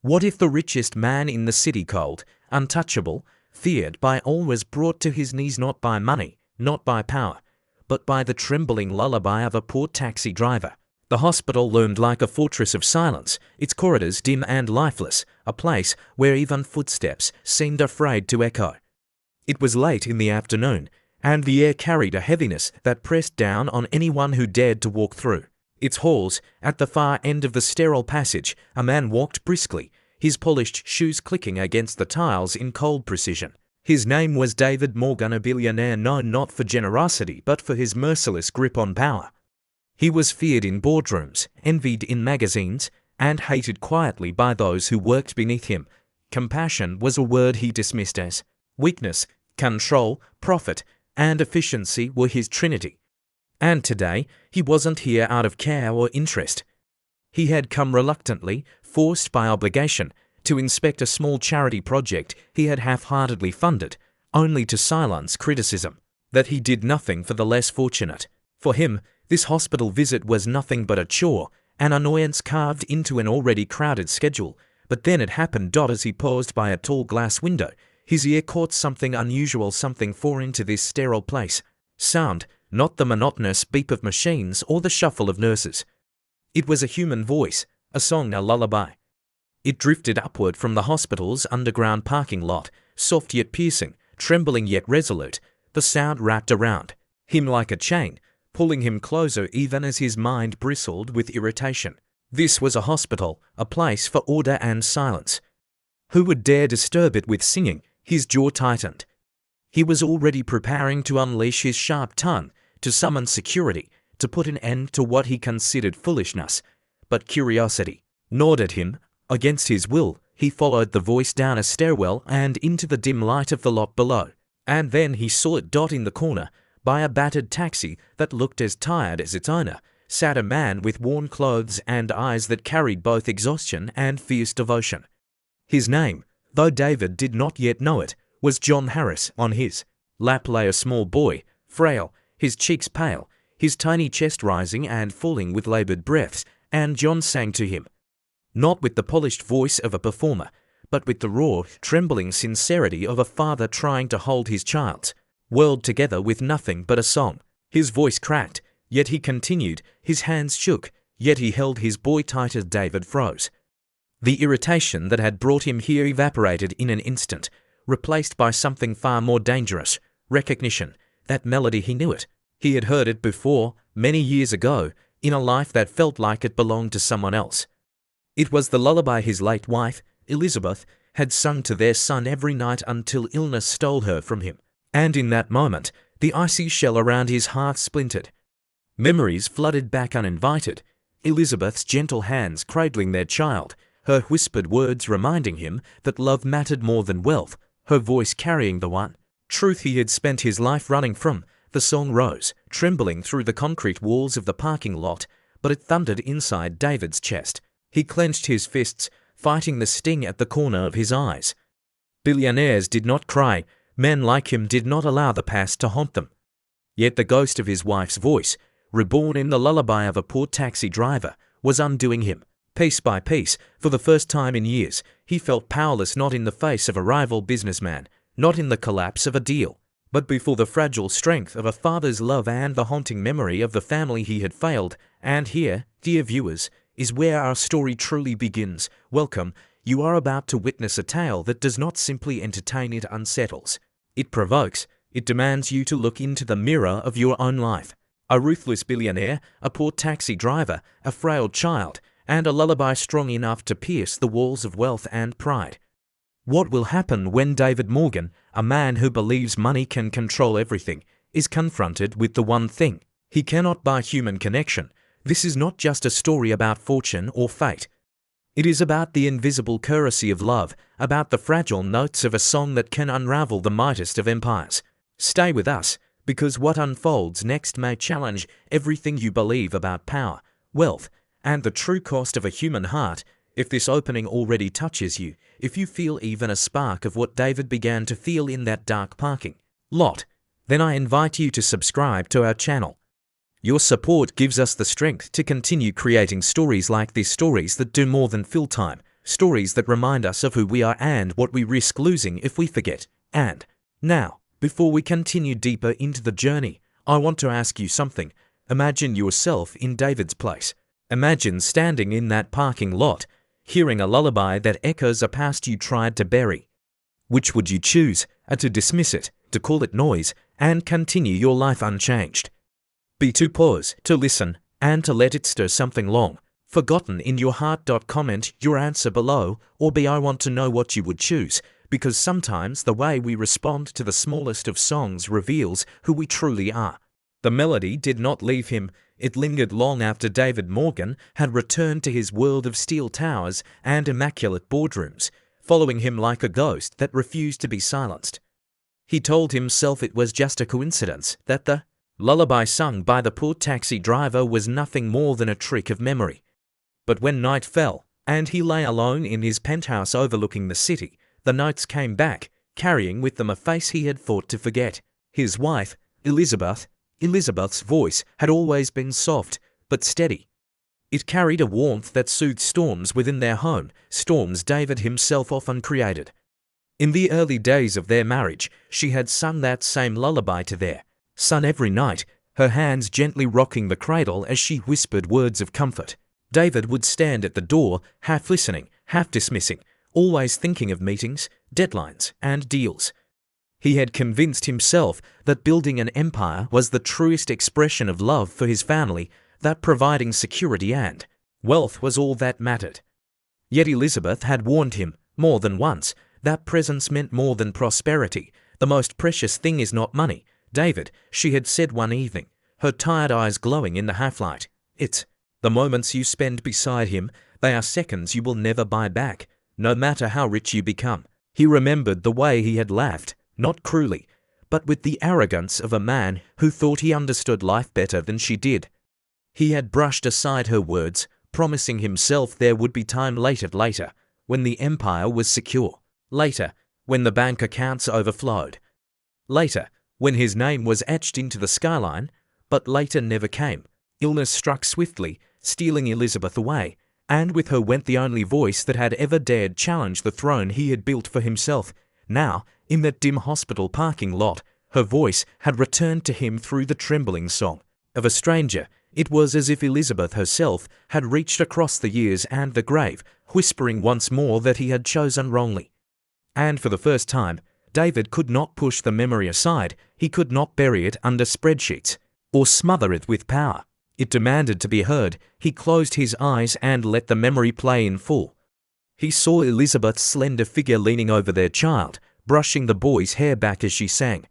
What if the richest man in the city, cold, untouchable, feared by all, was brought to his knees not by money, not by power, but by the trembling lullaby of a poor taxi driver? The hospital loomed like a fortress of silence, its corridors dim and lifeless, a place where even footsteps seemed afraid to echo. It was late in the afternoon, and the air carried a heaviness that pressed down on anyone who dared to walk through its halls. At the far end of the sterile passage, a man walked briskly, his polished shoes clicking against the tiles in cold precision. His name was David Morgan, a billionaire known not for generosity but for his merciless grip on power. He was feared in boardrooms, envied in magazines, and hated quietly by those who worked beneath him. Compassion was a word he dismissed as weakness. Control, profit, and efficiency were his trinity. And today, he wasn't here out of care or interest. He had come reluctantly, forced by obligation, to inspect a small charity project he had half-heartedly funded, only to silence criticism that he did nothing for the less fortunate. For him, this hospital visit was nothing but a chore, an annoyance carved into an already crowded schedule. But then it happened. As he paused by a tall glass window, his ear caught something unusual, something foreign to this sterile place. Sound, not the monotonous beep of machines or the shuffle of nurses. It was a human voice, a song, a lullaby. It drifted upward from the hospital's underground parking lot, soft yet piercing, trembling yet resolute. The sound wrapped around him like a chain, pulling him closer even as his mind bristled with irritation. This was a hospital, a place for order and silence. Who would dare disturb it with singing? His jaw tightened. He was already preparing to unleash his sharp tongue, to summon security, to put an end to what he considered foolishness. But curiosity gnawed at him. Against his will, he followed the voice down a stairwell and into the dim light of the lot below. And then he saw it. In the corner, by a battered taxi that looked as tired as its owner, sat a man with worn clothes and eyes that carried both exhaustion and fierce devotion. His name, though David did not yet know it, was John Harris. On his lap lay a small boy, frail, his cheeks pale, his tiny chest rising and falling with labored breaths, and John sang to him. Not with the polished voice of a performer, but with the raw, trembling sincerity of a father trying to hold his child's world together with nothing but a song. His voice cracked, yet he continued, his hands shook, yet he held his boy tight as David froze. The irritation that had brought him here evaporated in an instant, replaced by something far more dangerous, recognition. That melody, he knew it. He had heard it before, many years ago, in a life that felt like it belonged to someone else. It was the lullaby his late wife, Elizabeth, had sung to their son every night until illness stole her from him. And in that moment, the icy shell around his heart splintered. Memories flooded back uninvited. Elizabeth's gentle hands cradling their child, her whispered words reminding him that love mattered more than wealth, her voice carrying the one truth he had spent his life running from. The song rose, trembling through the concrete walls of the parking lot, but it thundered inside David's chest. He clenched his fists, fighting the sting at the corner of his eyes. Billionaires did not cry. Men like him did not allow the past to haunt them. Yet the ghost of his wife's voice, reborn in the lullaby of a poor taxi driver, was undoing him. Piece by piece, for the first time in years, he felt powerless, not in the face of a rival businessman, not in the collapse of a deal, but before the fragile strength of a father's love and the haunting memory of the family he had failed. And here, dear viewers, is where our story truly begins. Welcome. You are about to witness a tale that does not simply entertain, it unsettles. It provokes. It demands you to look into the mirror of your own life. A ruthless billionaire, a poor taxi driver, a frail child, and a lullaby strong enough to pierce the walls of wealth and pride. What will happen when David Morgan, a man who believes money can control everything, is confronted with the one thing he cannot buy: human connection? This is not just a story about fortune or fate. It is about the invisible currency of love, about the fragile notes of a song that can unravel the mightiest of empires. Stay with us, because what unfolds next may challenge everything you believe about power, wealth, and the true cost of a human heart. If this opening already touches you, if you feel even a spark of what David began to feel in that dark parking lot, then I invite you to subscribe to our channel. Your support gives us the strength to continue creating stories like these, stories that do more than fill time, Stories that remind us of who we are and what we risk losing if we forget. And now, before we continue deeper into the journey, I want to ask you something. Imagine yourself in David's place. Imagine standing in that parking lot, hearing a lullaby that echoes a past you tried to bury. Which would you choose? To dismiss it, to call it noise, and continue your life unchanged? B, to pause, to listen, and to let it stir something long forgotten in your heart. Comment your answer below, or B, I want to know what you would choose, because sometimes the way we respond to the smallest of songs reveals who we truly are. The melody did not leave him. It lingered long after David Morgan had returned to his world of steel towers and immaculate boardrooms, following him like a ghost that refused to be silenced. He told himself it was just a coincidence, that the lullaby sung by the poor taxi driver was nothing more than a trick of memory. But when night fell, and he lay alone in his penthouse overlooking the city, the notes came back, carrying with them a face he had fought to forget. His wife, Elizabeth. Elizabeth's voice had always been soft, but steady. It carried a warmth that soothed storms within their home, storms David himself often created. In the early days of their marriage, she had sung that same lullaby to their son every night, her hands gently rocking the cradle as she whispered words of comfort. David would stand at the door, half listening, half dismissing, always thinking of meetings, deadlines, and deals. He had convinced himself that building an empire was the truest expression of love for his family, that providing security and wealth was all that mattered. Yet Elizabeth had warned him, more than once, that presence meant more than prosperity. The most precious thing is not money, David, she had said one evening, her tired eyes glowing in the half-light. It's the moments you spend beside him. They are seconds you will never buy back, no matter how rich you become. He remembered the way he had laughed, not cruelly, but with the arrogance of a man who thought he understood life better than she did. He had brushed aside her words, promising himself there would be time later, when the empire was secure. Later, when the bank accounts overflowed. Later, when his name was etched into the skyline. But later never came. Illness struck swiftly, stealing Elizabeth away, and with her went the only voice that had ever dared challenge the throne he had built for himself. Now, in that dim hospital parking lot, her voice had returned to him through the trembling song of a stranger. It was as if Elizabeth herself had reached across the years and the grave, whispering once more that he had chosen wrongly. And for the first time, David could not push the memory aside. He could not bury it under spreadsheets or smother it with power. It demanded to be heard. He closed his eyes and let the memory play in full. He saw Elizabeth's slender figure leaning over their child, brushing the boy's hair back as she sang.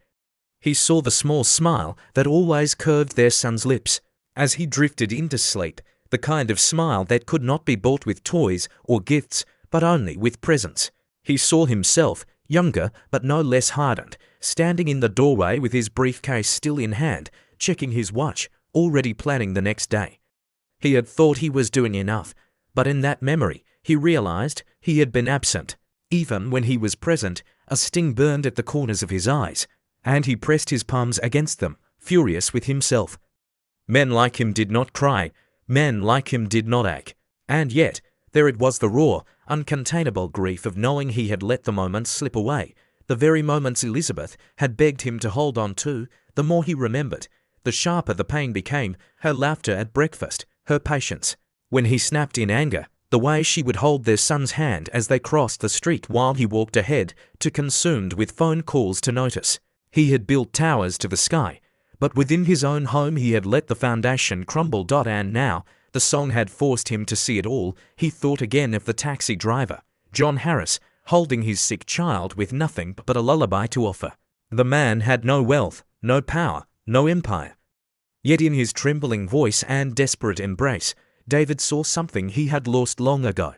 He saw the small smile that always curved their son's lips as he drifted into sleep, the kind of smile that could not be bought with toys or gifts, but only with presence. He saw himself, younger but no less hardened, standing in the doorway with his briefcase still in hand, checking his watch, already planning the next day. He had thought he was doing enough, but in that memory, he realized he had been absent. Even when he was present, a sting burned at the corners of his eyes, and he pressed his palms against them, furious with himself. Men like him did not cry, men like him did not ache. And yet, there it was, the raw, uncontainable grief of knowing he had let the moments slip away, the very moments Elizabeth had begged him to hold on to. The more he remembered, the sharper the pain became, her laughter at breakfast, her patience when he snapped in anger, the way she would hold their son's hand as they crossed the street while he walked ahead, too consumed with phone calls to notice. He had built towers to the sky, but within his own home he had let the foundation crumble. And now, the song had forced him to see it all. He thought again of the taxi driver, John Harris, holding his sick child with nothing but a lullaby to offer. The man had no wealth, no power, no empire. Yet in his trembling voice and desperate embrace, David saw something he had lost long ago.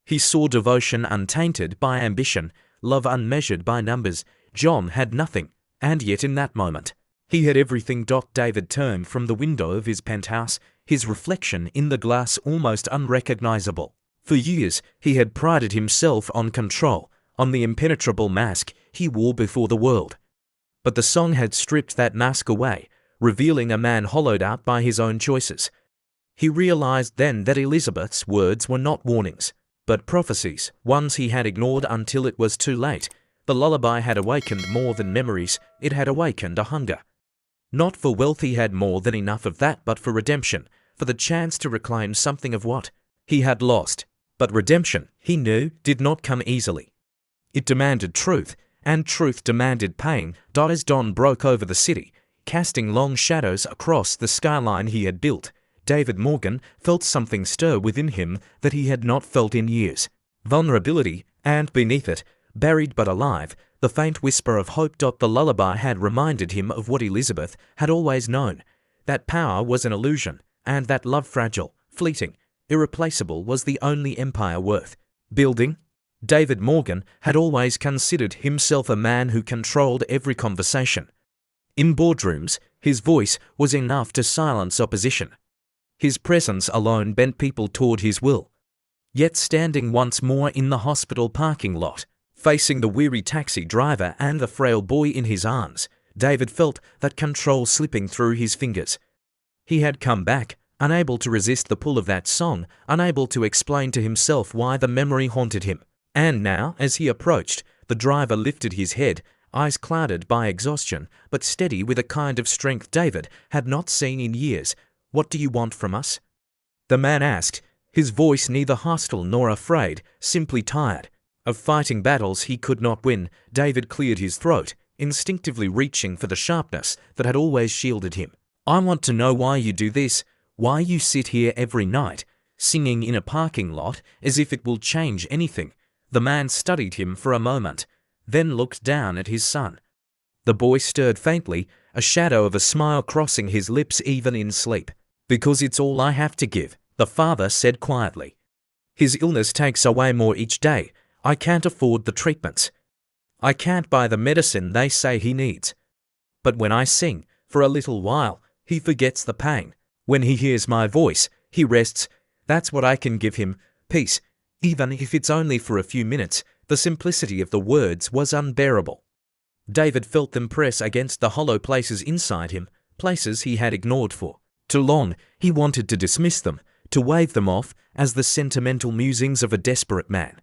He saw devotion untainted by ambition, love unmeasured by numbers. John had nothing, and yet in that moment, he had everything. David turned from the window of his penthouse, his reflection in the glass almost unrecognizable. For years, he had prided himself on control, on the impenetrable mask he wore before the world. But the song had stripped that mask away, revealing a man hollowed out by his own choices. He realized then that Elizabeth's words were not warnings, but prophecies, ones he had ignored until it was too late. The lullaby had awakened more than memories, it had awakened a hunger. Not for wealth, he had more than enough of that, but for redemption, for the chance to reclaim something of what he had lost. But redemption, he knew, did not come easily. It demanded truth, and truth demanded pain. As dawn broke over the city, casting long shadows across the skyline he had built, David Morgan felt something stir within him that he had not felt in years. Vulnerability, and beneath it, buried but alive, the faint whisper of hope. The lullaby had reminded him of what Elizabeth had always known, that power was an illusion, and that love, fragile, fleeting, irreplaceable, was the only empire worth building. David Morgan had always considered himself a man who controlled every conversation. In boardrooms, his voice was enough to silence opposition. His presence alone bent people toward his will. Yet standing once more in the hospital parking lot, facing the weary taxi driver and the frail boy in his arms, David felt that control slipping through his fingers. He had come back, unable to resist the pull of that song, unable to explain to himself why the memory haunted him. And now, as he approached, the driver lifted his head, eyes clouded by exhaustion, but steady with a kind of strength David had not seen in years. "What do you want from us?" the man asked, his voice neither hostile nor afraid, simply tired. Of fighting battles he could not win, David cleared his throat, instinctively reaching for the sharpness that had always shielded him. "I want to know why you do this, why you sit here every night, singing in a parking lot, as if it will change anything." The man studied him for a moment, then looked down at his son. The boy stirred faintly, a shadow of a smile crossing his lips even in sleep. "Because it's all I have to give," the father said quietly. "His illness takes away more each day. I can't afford the treatments. I can't buy the medicine they say he needs. But when I sing, for a little while, he forgets the pain. When he hears my voice, he rests. That's what I can give him, peace, even if it's only for a few minutes." The simplicity of the words was unbearable. David felt them press against the hollow places inside him, places he had ignored for too long. He wanted to dismiss them, to wave them off as the sentimental musings of a desperate man.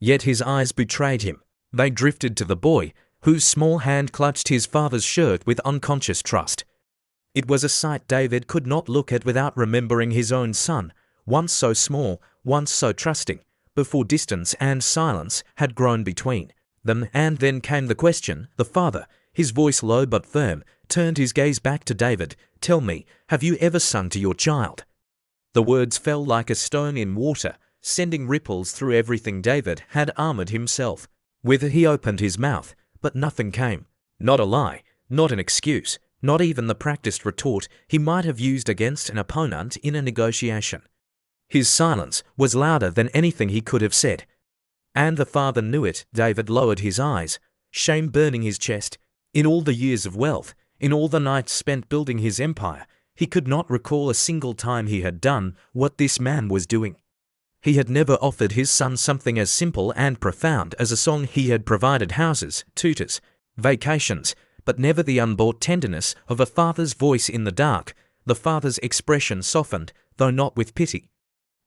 Yet his eyes betrayed him. They drifted to the boy, whose small hand clutched his father's shirt with unconscious trust. It was a sight David could not look at without remembering his own son, once so small, once so trusting, before distance and silence had grown between them. And then came the question. The father, his voice low but firm, turned his gaze back to David. "Tell me, have you ever sung to your child?" The words fell like a stone in water, sending ripples through everything David had armored himself with. He opened his mouth, but nothing came. Not a lie, not an excuse, not even the practiced retort he might have used against an opponent in a negotiation. His silence was louder than anything he could have said. And the father knew it. David lowered his eyes, shame burning his chest. In all the years of wealth, in all the nights spent building his empire, he could not recall a single time he had done what this man was doing. He had never offered his son something as simple and profound as a song. He had provided houses, tutors, vacations, but never the unbought tenderness of a father's voice in the dark. The father's expression softened, though not with pity.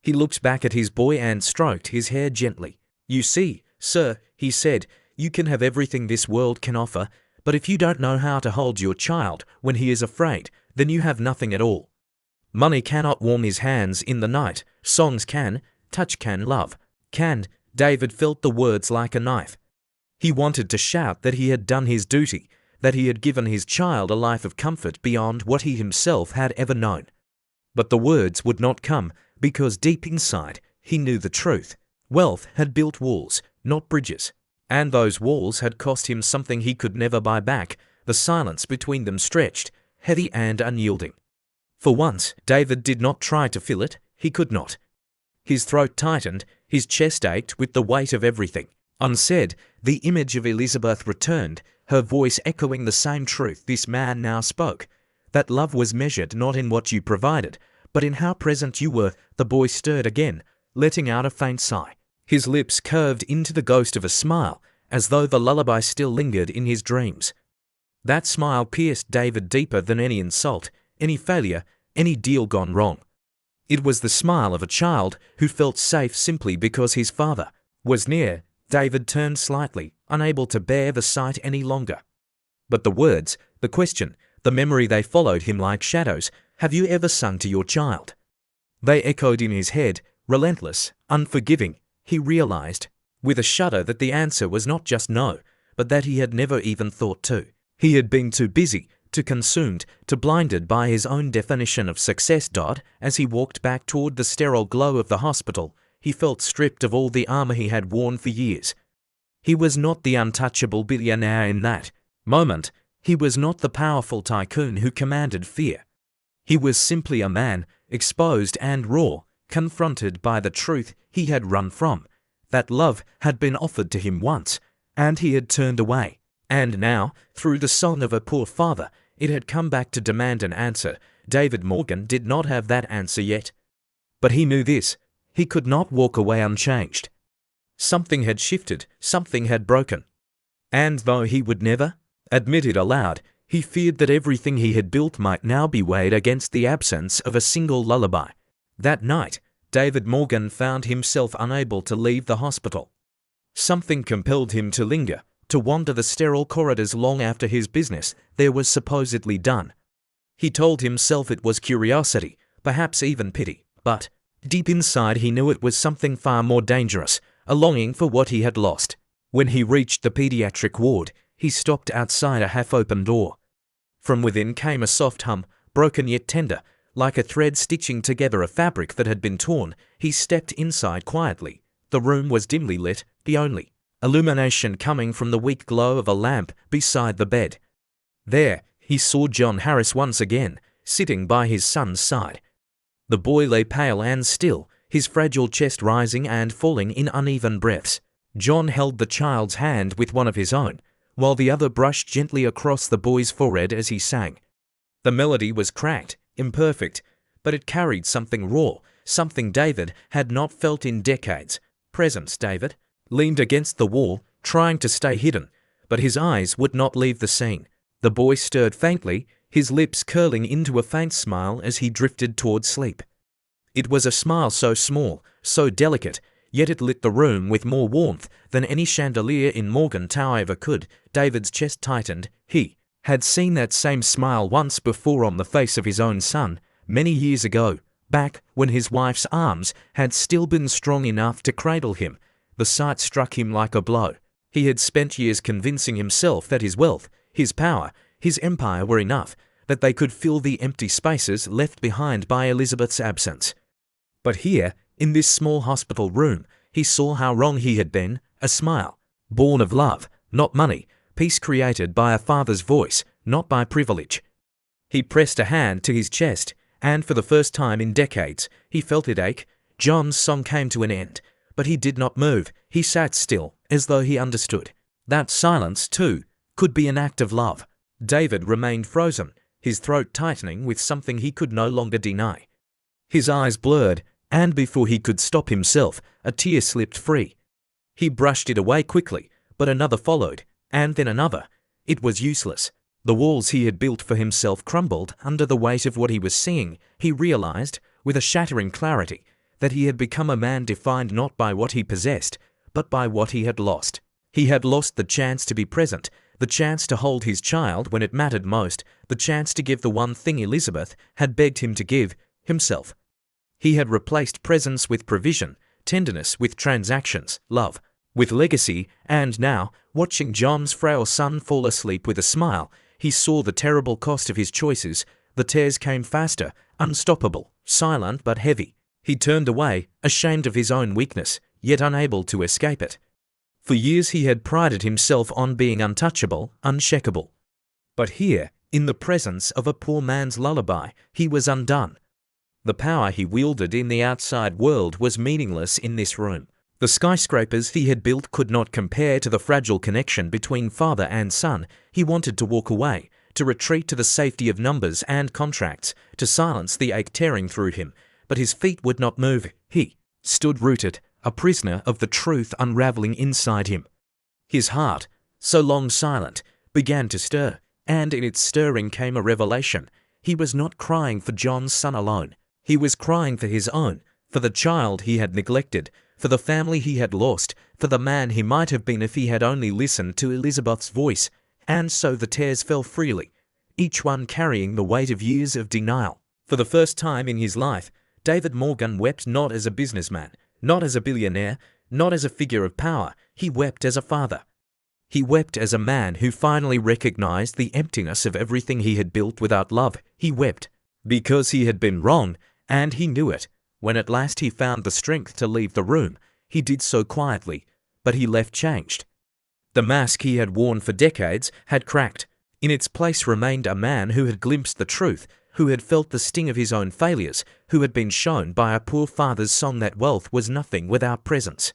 He looked back at his boy and stroked his hair gently. "You see, sir," he said, "you can have everything this world can offer, but if you don't know how to hold your child when he is afraid, then you have nothing at all. Money cannot warm his hands in the night. Songs can, touch can, love can." David felt the words like a knife. He wanted to shout that he had done his duty, that he had given his child a life of comfort beyond what he himself had ever known. But the words would not come, because deep inside, he knew the truth. Wealth had built walls, not bridges. And those walls had cost him something he could never buy back. The silence between them stretched, heavy and unyielding. For once, David did not try to fill it. He could not. His throat tightened, his chest ached with the weight of everything. Unsaid, the image of Elizabeth returned, her voice echoing the same truth this man now spoke. That love was measured not in what you provided, but in how present you were. The boy stirred again, letting out a faint sigh. His lips curved into the ghost of a smile, as though the lullaby still lingered in his dreams. That smile pierced David deeper than any insult, any failure, any deal gone wrong. It was the smile of a child who felt safe simply because his father was near. David turned slightly, unable to bear the sight any longer. But the words, the question, the memory, they followed him like shadows. Have you ever sung to your child? They echoed in his head, relentless, unforgiving. He realized, with a shudder, that the answer was not just no, but that he had never even thought to. He had been too busy, too consumed, too blinded by his own definition of success. As he walked back toward the sterile glow of the hospital, he felt stripped of all the armor he had worn for years. He was not the untouchable billionaire in that moment. He was not the powerful tycoon who commanded fear. He was simply a man, exposed and raw, confronted by the truth he had run from. That love had been offered to him once, and he had turned away. And now, through the song of a poor father, it had come back to demand an answer. David Morgan did not have that answer yet. But he knew this: he could not walk away unchanged. Something had shifted, something had broken. And though he would never admit it aloud, he feared that everything he had built might now be weighed against the absence of a single lullaby. That night, David Morgan found himself unable to leave the hospital. Something compelled him to linger, to wander the sterile corridors long after his business there was supposedly done. He told himself it was curiosity, perhaps even pity, but deep inside he knew it was something far more dangerous, a longing for what he had lost. When he reached the pediatric ward, he stopped outside a half-open door. From within came a soft hum, broken yet tender, like a thread stitching together a fabric that had been torn. He stepped inside quietly. The room was dimly lit, the only illumination coming from the weak glow of a lamp beside the bed. There, he saw John Harris once again, sitting by his son's side. The boy lay pale and still, his fragile chest rising and falling in uneven breaths. John held the child's hand with one of his own, while the other brushed gently across the boy's forehead as he sang. The melody was cracked, imperfect, but it carried something raw, something David had not felt in decades. Presence. David leaned against the wall, trying to stay hidden, but his eyes would not leave the scene. The boy stirred faintly, his lips curling into a faint smile as he drifted towards sleep. It was a smile so small, so delicate, yet it lit the room with more warmth than any chandelier in Morgan Tower ever could. David's chest tightened. He had seen that same smile once before on the face of his own son, many years ago, back when his wife's arms had still been strong enough to cradle him. The sight struck him like a blow. He had spent years convincing himself that his wealth, his power, his empire were enough, that they could fill the empty spaces left behind by Elizabeth's absence. But here, in this small hospital room, he saw how wrong he had been. A smile, born of love, not money, peace created by a father's voice, not by privilege. He pressed a hand to his chest, and for the first time in decades, he felt it ache. John's song came to an end, but he did not move. He sat still, as though he understood. That silence, too, could be an act of love. David remained frozen, his throat tightening with something he could no longer deny. His eyes blurred, and before he could stop himself, a tear slipped free. He brushed it away quickly, but another followed, and then another. It was useless. The walls he had built for himself crumbled under the weight of what he was seeing. He realized, with a shattering clarity, that he had become a man defined not by what he possessed, but by what he had lost. He had lost the chance to be present, the chance to hold his child when it mattered most, the chance to give the one thing Elizabeth had begged him to give, himself. He had replaced presence with provision, tenderness with transactions, love with legacy, and now, watching John's frail son fall asleep with a smile, he saw the terrible cost of his choices. The tears came faster, unstoppable, silent but heavy. He turned away, ashamed of his own weakness, yet unable to escape it. For years he had prided himself on being untouchable, unshakable. But here, in the presence of a poor man's lullaby, he was undone. The power he wielded in the outside world was meaningless in this room. The skyscrapers he had built could not compare to the fragile connection between father and son. He wanted to walk away, to retreat to the safety of numbers and contracts, to silence the ache tearing through him, but his feet would not move. He stood rooted, a prisoner of the truth unraveling inside him. His heart, so long silent, began to stir, and in its stirring came a revelation. He was not crying for John's son alone. He was crying for his own, for the child he had neglected, for the family he had lost, for the man he might have been if he had only listened to Elizabeth's voice. And so the tears fell freely, each one carrying the weight of years of denial. For the first time in his life, David Morgan wept not as a businessman, not as a billionaire, not as a figure of power. He wept as a father. He wept as a man who finally recognized the emptiness of everything he had built without love. He wept because he had been wrong, and he knew it. When at last he found the strength to leave the room, he did so quietly, but he left changed. The mask he had worn for decades had cracked. In its place remained a man who had glimpsed the truth, who had felt the sting of his own failures, who had been shown by a poor father's song that wealth was nothing without presence.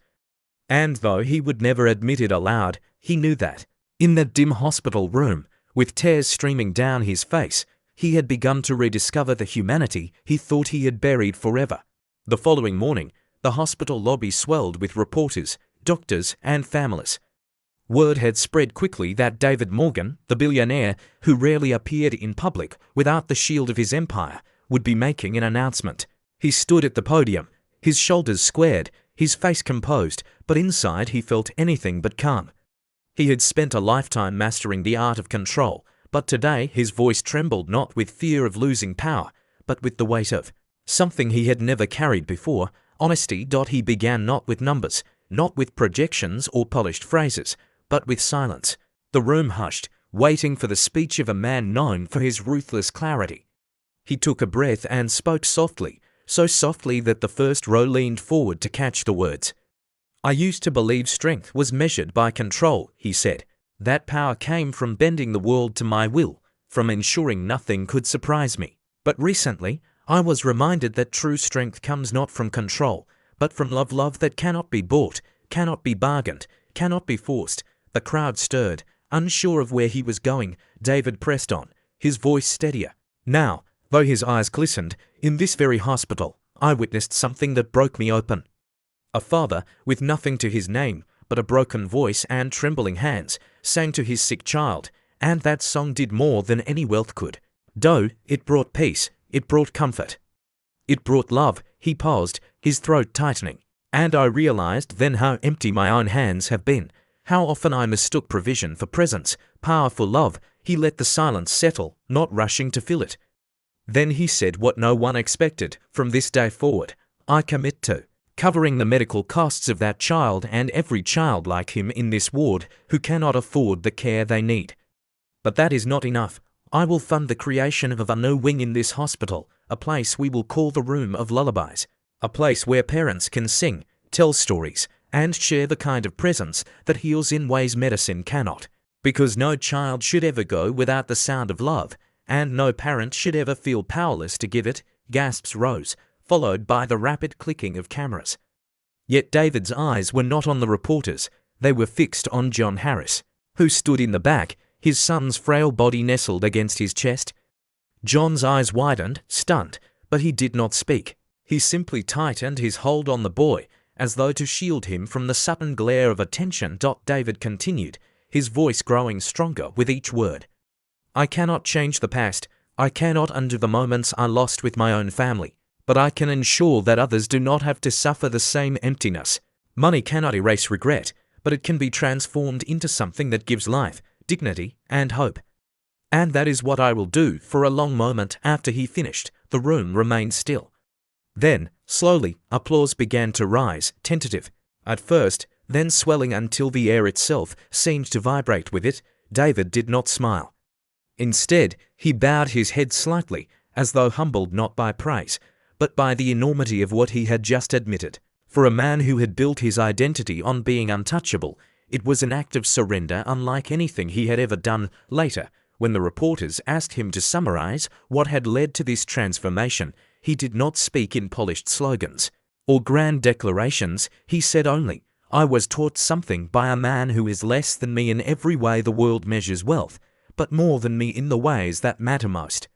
And though he would never admit it aloud, he knew that, in that dim hospital room, with tears streaming down his face, he had begun to rediscover the humanity he thought he had buried forever. The following morning, the hospital lobby swelled with reporters, doctors, and families. Word had spread quickly that David Morgan, the billionaire who rarely appeared in public without the shield of his empire, would be making an announcement. He stood at the podium, his shoulders squared, his face composed, but inside he felt anything but calm. He had spent a lifetime mastering the art of control, but today his voice trembled not with fear of losing power, but with the weight of something he had never carried before, honesty. He began not with numbers, not with projections or polished phrases, but with silence. The room hushed, waiting for the speech of a man known for his ruthless clarity. He took a breath and spoke softly, so softly that the first row leaned forward to catch the words. "I used to believe strength was measured by control," he said. "That power came from bending the world to my will, from ensuring nothing could surprise me. But recently, I was reminded that true strength comes not from control, but from love that cannot be bought, cannot be bargained, cannot be forced." The crowd stirred, unsure of where he was going. David pressed on, his voice steadier. "Now, though his eyes glistened, in this very hospital, I witnessed something that broke me open." A father, with nothing to his name but a broken voice and trembling hands, sang to his sick child, and that song did more than any wealth could. Though it brought peace, it brought comfort. It brought love. He paused, his throat tightening. And I realized then how empty my own hands have been. How often I mistook provision for presence, power for love. He let the silence settle, not rushing to fill it. Then he said what no one expected. "From this day forward, I commit to covering the medical costs of that child and every child like him in this ward who cannot afford the care they need. But that is not enough. I will fund the creation of a new wing in this hospital, a place we will call the Room of Lullabies, a place where parents can sing, tell stories, and share the kind of presence that heals in ways medicine cannot. Because no child should ever go without the sound of love, and no parent should ever feel powerless to give it." Gasps rose, followed by the rapid clicking of cameras. Yet David's eyes were not on the reporters. They were fixed on John Harris, who stood in the back, his son's frail body nestled against his chest. John's eyes widened, stunned, but he did not speak. He simply tightened his hold on the boy, as though to shield him from the sudden glare of attention. David continued, his voice growing stronger with each word. "I cannot change the past. I cannot undo the moments I lost with my own family. But I can ensure that others do not have to suffer the same emptiness. Money cannot erase regret, but it can be transformed into something that gives life, dignity, and hope. And that is what I will do." For a long moment after he finished, the room remained still. Then, slowly, applause began to rise, tentative at first, then swelling until the air itself seemed to vibrate with it. David did not smile. Instead, he bowed his head slightly, as though humbled not by praise, but by the enormity of what he had just admitted. For a man who had built his identity on being untouchable, it was an act of surrender unlike anything he had ever done. Later, when the reporters asked him to summarize what had led to this transformation, he did not speak in polished slogans or grand declarations. He said only, "I was taught something by a man who is less than me in every way the world measures wealth, but more than me in the ways that matter most.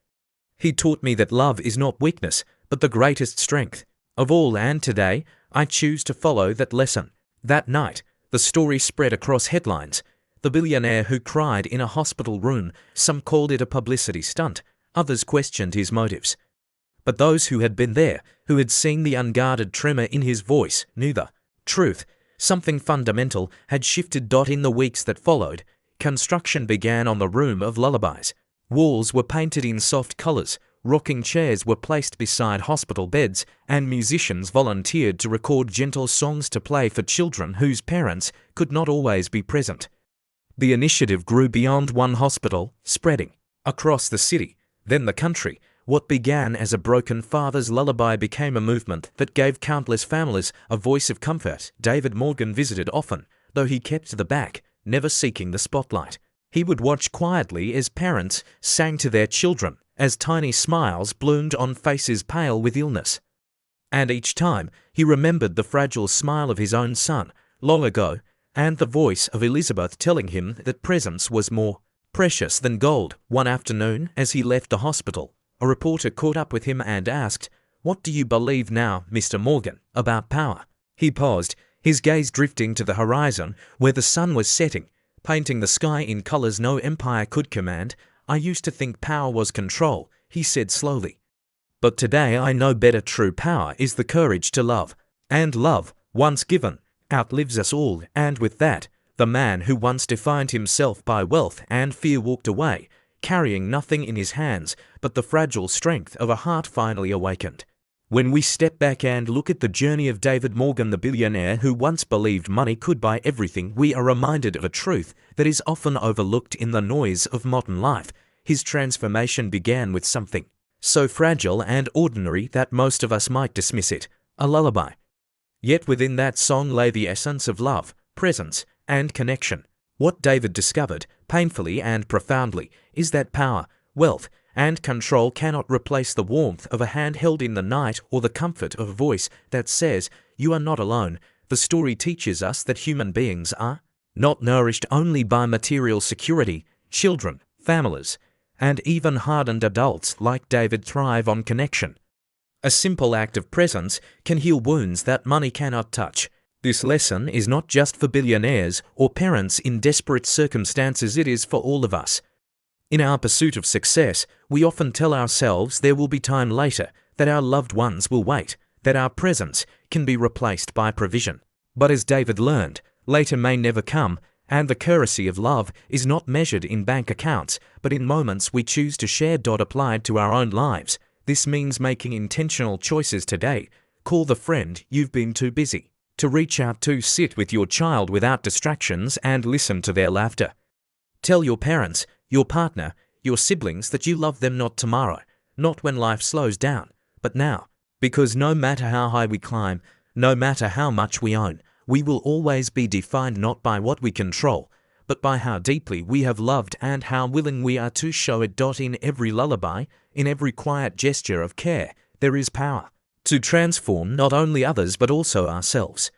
He taught me that love is not weakness, but the greatest strength of all, and today I choose to follow that lesson." That night, the story spread across headlines. The billionaire who cried in a hospital room. Some called it a publicity stunt, others questioned his motives. But those who had been there, who had seen the unguarded tremor in his voice, knew the truth. Something fundamental had shifted. In the weeks that followed, construction began on the room of lullabies. Walls were painted in soft colors, rocking chairs were placed beside hospital beds, and musicians volunteered to record gentle songs to play for children whose parents could not always be present. The initiative grew beyond one hospital, spreading across the city, then the country. What began as a broken father's lullaby became a movement that gave countless families a voice of comfort. David Morgan visited often, though he kept the back, never seeking the spotlight. He would watch quietly as parents sang to their children, as tiny smiles bloomed on faces pale with illness. And each time, he remembered the fragile smile of his own son, long ago, and the voice of Elizabeth telling him that presence was more precious than gold. One afternoon, as he left the hospital, a reporter caught up with him and asked, "What do you believe now, Mr. Morgan, about power?" He paused, his gaze drifting to the horizon where the sun was setting, painting the sky in colors no empire could command. "I used to think power was control," he said slowly. "But today I know better. True power is the courage to love. And love, once given, outlives us all." And with that, the man who once defined himself by wealth and fear walked away, carrying nothing in his hands but the fragile strength of a heart finally awakened. When we step back and look at the journey of David Morgan, the billionaire who once believed money could buy everything, we are reminded of a truth that is often overlooked in the noise of modern life. His transformation began with something so fragile and ordinary that most of us might dismiss it, a lullaby. Yet within that song lay the essence of love, presence, and connection. What David discovered, painfully and profoundly, is that power, wealth, and control cannot replace the warmth of a hand held in the night or the comfort of a voice that says, "You are not alone." The story teaches us that human beings are not nourished only by material security. Children, families, and even hardened adults like David thrive on connection. A simple act of presence can heal wounds that money cannot touch. This lesson is not just for billionaires or parents in desperate circumstances, it is for all of us. In our pursuit of success, we often tell ourselves there will be time later, that our loved ones will wait, that our presence can be replaced by provision. But as David learned, later may never come, and the currency of love is not measured in bank accounts, but in moments we choose to share. Applied to our own lives, this means making intentional choices today. Call the friend you've been too busy to reach out to. Sit with your child without distractions and listen to their laughter. Tell your parents, your partner, your siblings that you love them, not tomorrow, not when life slows down, but now. Because no matter how high we climb, no matter how much we own, we will always be defined not by what we control, but by how deeply we have loved and how willing we are to show it. In every lullaby, in every quiet gesture of care, there is power to transform not only others but also ourselves.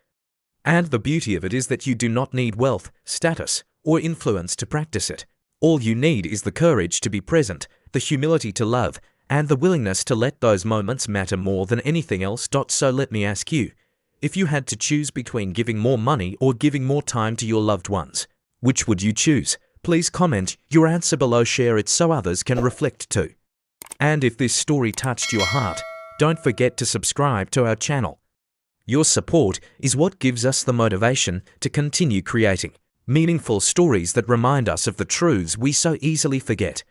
And the beauty of it is that you do not need wealth, status, or influence to practice it. All you need is the courage to be present, the humility to love, and the willingness to let those moments matter more than anything else. So let me ask you, if you had to choose between giving more money or giving more time to your loved ones, which would you choose? Please comment your answer below, share it so others can reflect too. And if this story touched your heart, don't forget to subscribe to our channel. Your support is what gives us the motivation to continue creating meaningful stories that remind us of the truths we so easily forget.